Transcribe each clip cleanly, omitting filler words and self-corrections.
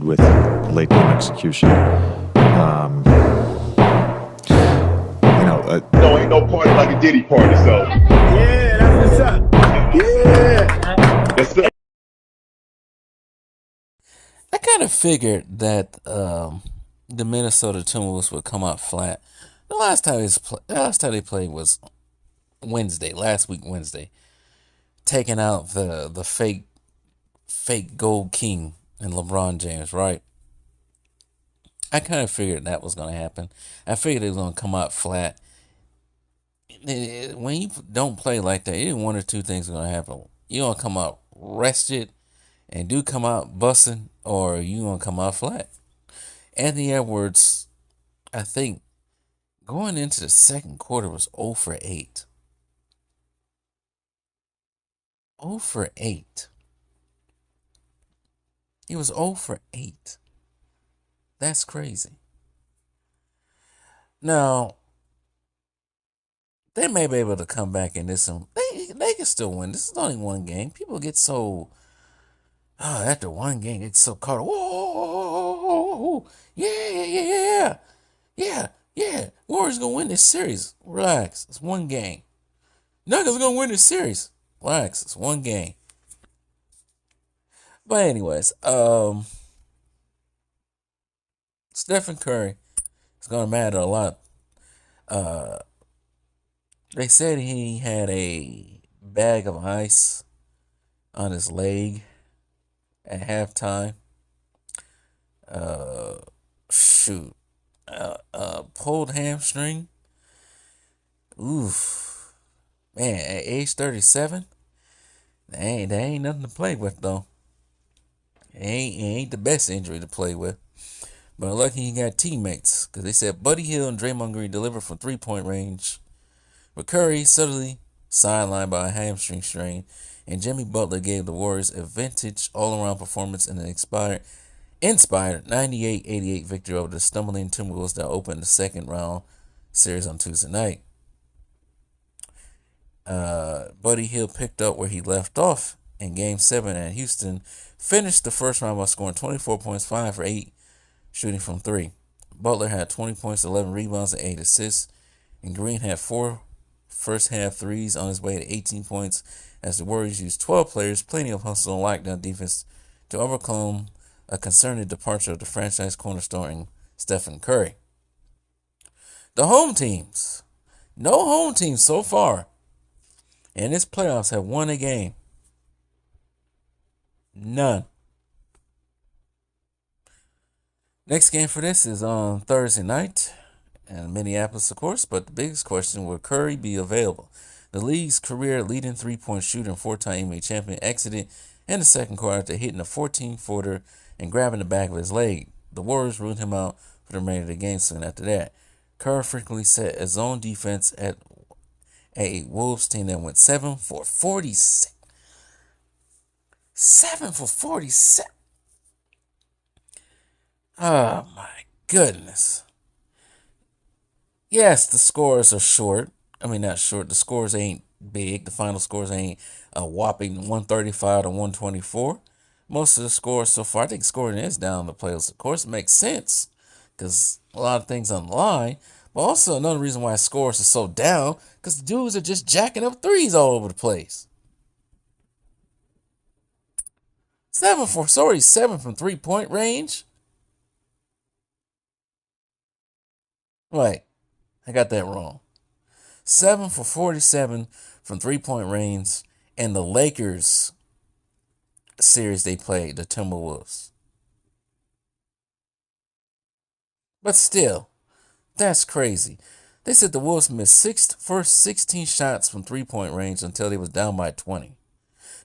with late game execution. No, ain't no party like a Diddy party, so. Yeah, that's what's up. Yeah. Yes, sir. I kind of figured that the Minnesota Timberwolves would come out flat. The last time they played was last week Wednesday, taking out the fake gold king and LeBron James, right? I kind of figured that was going to happen. I figured it was going to come out flat. When you don't play like that, one or two things are going to happen. You're going to come out rested and do come out busting, or you going to come out flat. Anthony Edwards, I think, going into the second quarter was 0 for 8. 0 for 8. He was 0 for 8. That's crazy. Now, they may be able to come back in this one. They can still win. This is only one game. People get so, after one game, it's so caught. Whoa, yeah. Warriors gonna win this series. Relax. It's one game. Nuggets gonna win this series. Relax. It's one game. But anyways, Stephen Curry is gonna matter a lot. They said he had a bag of ice on his leg at halftime. Pulled hamstring. Oof. Man, at age 37, that ain't nothing to play with, though. It ain't the best injury to play with. But lucky he got teammates, because they said Buddy Hield and Draymond Green delivered from three-point range. But Curry suddenly sidelined by a hamstring strain, and Jimmy Butler gave the Warriors a vintage all-around performance in an inspired 98-88 victory over the stumbling Timberwolves that opened the second round series on Tuesday night. Buddy Hield picked up where he left off in Game 7 at Houston, finished the first round by scoring 24 points, 5 for 8, shooting from 3. Butler had 20 points, 11 rebounds, and 8 assists, and Green had 4 first-half threes on his way to 18 points as the Warriors used 12 players, plenty of hustle and lockdown defense to overcome a concerning departure of the franchise cornerstone Stephen Curry. The home teams. No home teams so far in this playoffs have won a game. None. Next game for this is on Thursday night in Minneapolis, of course, but the biggest question, will Curry be available? The league's career leading three-point shooter and four-time NBA champion exited in the second quarter after hitting a 14-footer and grabbing the back of his leg. The Warriors ruled him out for the remainder of the game soon after that. Curry frequently set a zone defense at a Wolves team that went 7 for 47. 7 for 47. Oh, my goodness. Yes, the scores are short. I mean, not short. The scores ain't big. The final scores ain't a whopping 135 to 124. Most of the scores so far, I think scoring is down the playoffs. Of course, it makes sense because a lot of things on the line. But also another reason why scores are so down, because the dudes are just jacking up threes all over the place. 7 from 3-point range. Right. I got that wrong. 7 for 47 from 3-point range in the Lakers series they played, the Timberwolves. But still, that's crazy. They said the Wolves missed first 16 shots from 3-point range until they was down by 20.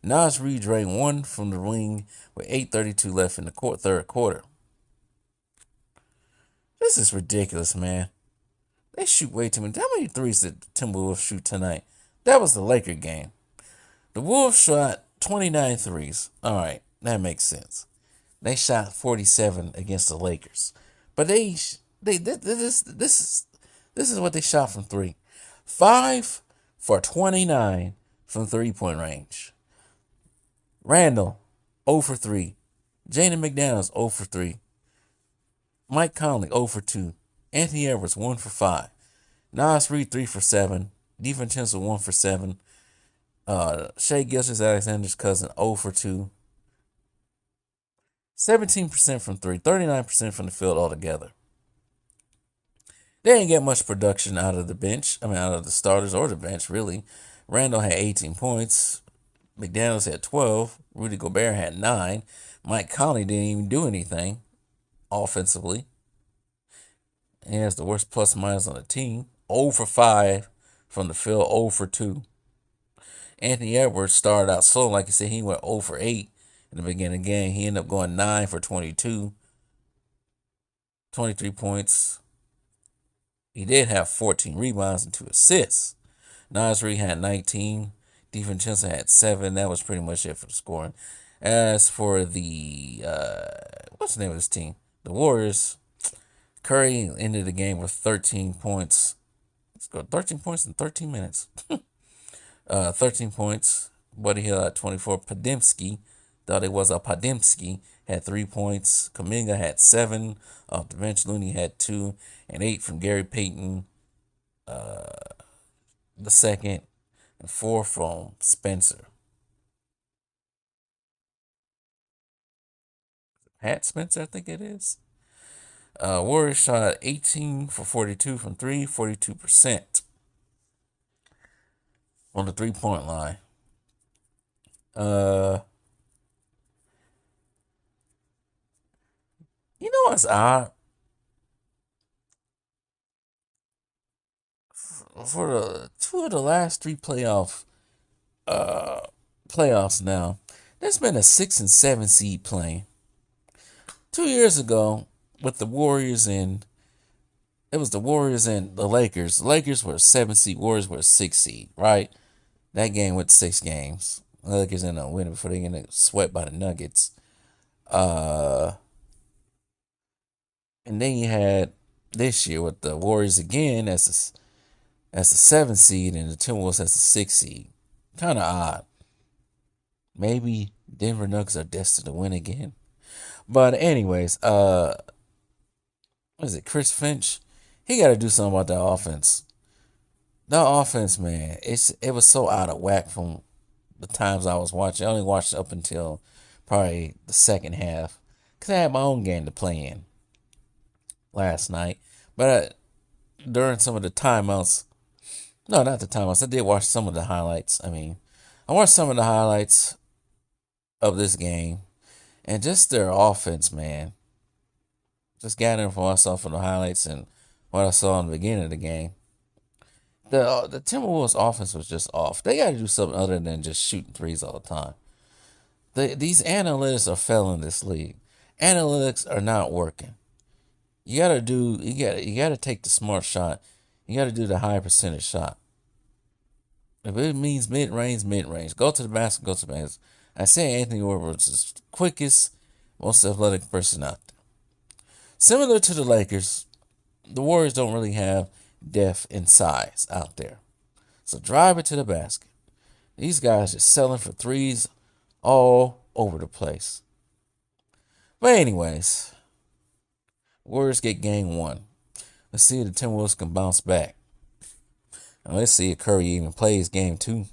Naz Reid drained one from the wing with 8:32 left in the third quarter. This is ridiculous, man. They shoot way too many. How many threes did the Timberwolves shoot tonight? That was the Laker game. The Wolves shot 29 threes. All right, that makes sense. They shot 47 against the Lakers, but this is what they shot from three. 5 for 29 from 3-point range. Randall 0 for 3 Jaden McDaniels 0 for 3. Mike Conley 0 for 2. Anthony Edwards 1 for 5. Nas Reed 3 for 7. DiVincenzo 1 for 7. Shai Gilgeous-Alexander's cousin 0 for 2. 17% from 3, 39% from the field altogether. They didn't get much production out of the bench. Out of the starters or the bench, really. Randall had 18 points. McDaniels had 12. Rudy Gobert had 9. Mike Conley didn't even do anything offensively. He has the worst plus minus on the team. 0 for 5 from the field, 0 for 2. Anthony Edwards started out slow. Like I said, he went 0 for 8 in the beginning of the game. He ended up going 9 for 22. 23 points. He did have 14 rebounds and 2 assists. Nas Reed had 19. DiVincenzo had 7. That was pretty much it for the scoring. As for the, what's the name of this team? The Warriors. Curry ended the game with 13 points. Let's go 13 points in 13 minutes. 13 points. Buddy Hield had 24. Podziemski, thought it was a Podziemski, had 3 points. Kuminga had 7 off the bench. Looney had 2 and 8 from Gary Payton the second, and 4 from Spencer. Pat Spencer, I think it is. Warriors shot 18 for 42 from 3, 42% on the 3-point line. You know what's odd? For the 2 of the last 3 playoffs now, there's been a 6 and 7 seed playing. 2 years ago, with the Warriors and it was the Warriors and the Lakers. The Lakers were a 7 seed, Warriors were a 6 seed, right? That game went 6 games. The Lakers ended up winning before they get swept by the Nuggets. And then you had this year with the Warriors again as a 7 seed and the Timberwolves as a 6 seed. Kind of odd. Maybe Denver Nuggets are destined to win again. But anyways, what is it, Chris Finch? He got to do something about that offense. That offense, man, it was so out of whack from the times I was watching. I only watched up until probably the second half because I had my own game to play in last night. But during some of the timeouts, no, not the timeouts, I did watch some of the highlights. I watched some of the highlights of this game and just their offense, man. Just gathering from what I saw from the highlights and what I saw in the beginning of the game. The Timberwolves offense was just off. They got to do something other than just shooting threes all the time. These analytics are failing this league. Analytics are not working. You gotta take the smart shot. You gotta do the high percentage shot. If it means mid-range. Go to the basket, go to the basket. I say Anthony Edwards is the quickest, most athletic person out there. Similar to the Lakers, the Warriors don't really have depth and size out there. So drive it to the basket. These guys are selling for threes all over the place. But anyways, Warriors get game 1. Let's see if the Timberwolves can bounce back. And let's see if Curry even plays game 2.